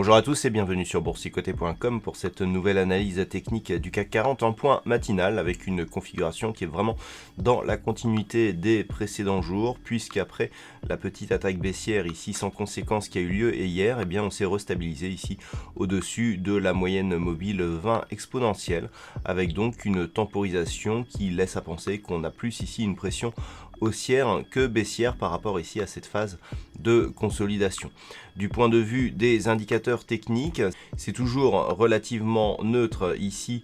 Bonjour à tous et bienvenue sur boursicoté.com pour cette nouvelle analyse technique du CAC 40 en point matinal avec une configuration qui est vraiment dans la continuité des précédents jours, puisqu'après la petite attaque baissière ici sans conséquence qui a eu lieu hier, eh bien on s'est restabilisé ici au-dessus de la moyenne mobile 20 exponentielle, avec donc une temporisation qui laisse à penser qu'on a plus ici une pression haussière que baissière par rapport ici à cette phase de consolidation. Du point de vue des indicateurs techniques, c'est toujours relativement neutre ici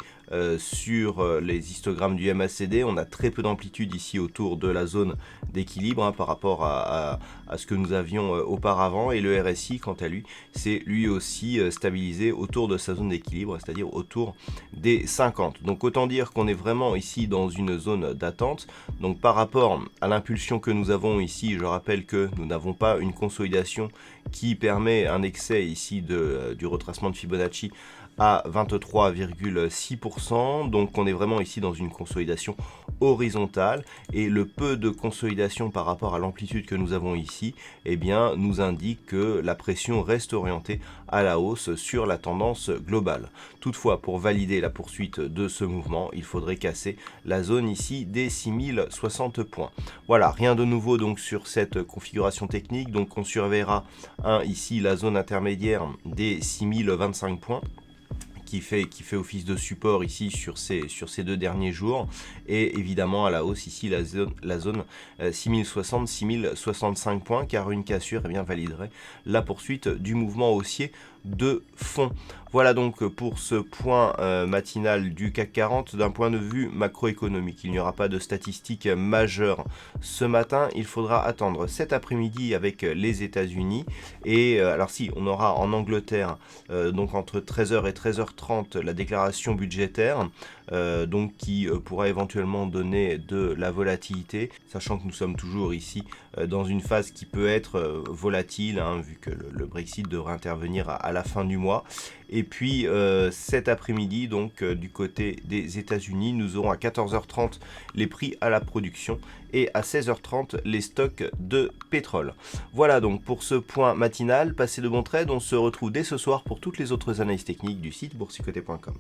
sur les histogrammes du MACD. On a très peu d'amplitude ici autour de la zone d'équilibre par rapport à ce que nous avions auparavant, et le RSI quant à lui c'est lui aussi stabilisé autour de sa zone d'équilibre, c'est-à-dire autour des 50. Donc autant dire qu'on est vraiment ici dans une zone d'attente. Donc par rapport à l'impulsion que nous avons ici, je rappelle que nous n'avons pas une consolidation qui permet un excès ici du retracement de Fibonacci à 23,6%, donc on est vraiment ici dans une consolidation horizontale, et le peu de consolidation par rapport à l'amplitude que nous avons ici, eh bien, nous indique que la pression reste orientée à la hausse sur la tendance globale. Toutefois, pour valider la poursuite de ce mouvement, il faudrait casser la zone ici des 6060 points. Voilà, rien de nouveau donc sur cette configuration technique, donc on surveillera ici la zone intermédiaire des 6025 points. Qui fait office de support ici sur ces deux derniers jours, et évidemment à la hausse ici la zone 6060-6065 points, car une cassure validerait la poursuite du mouvement haussier de fond. Voilà donc pour ce point matinal du CAC 40 d'un point de vue macroéconomique. Il n'y aura pas de statistiques majeures ce matin, il faudra attendre cet après-midi avec les États-Unis, et alors si on aura en Angleterre donc entre 13h et 13h30 la déclaration budgétaire, donc qui pourra éventuellement donner de la volatilité, sachant que nous sommes toujours ici dans une phase qui peut être volatile, vu que le Brexit devrait intervenir à la fin du mois. Et puis cet après-midi, donc du côté des États-Unis, nous aurons à 14h30 les prix à la production et à 16h30 les stocks de pétrole. Voilà donc pour ce point matinal. Passez de bons trades, on se retrouve dès ce soir pour toutes les autres analyses techniques du site boursicoté.com.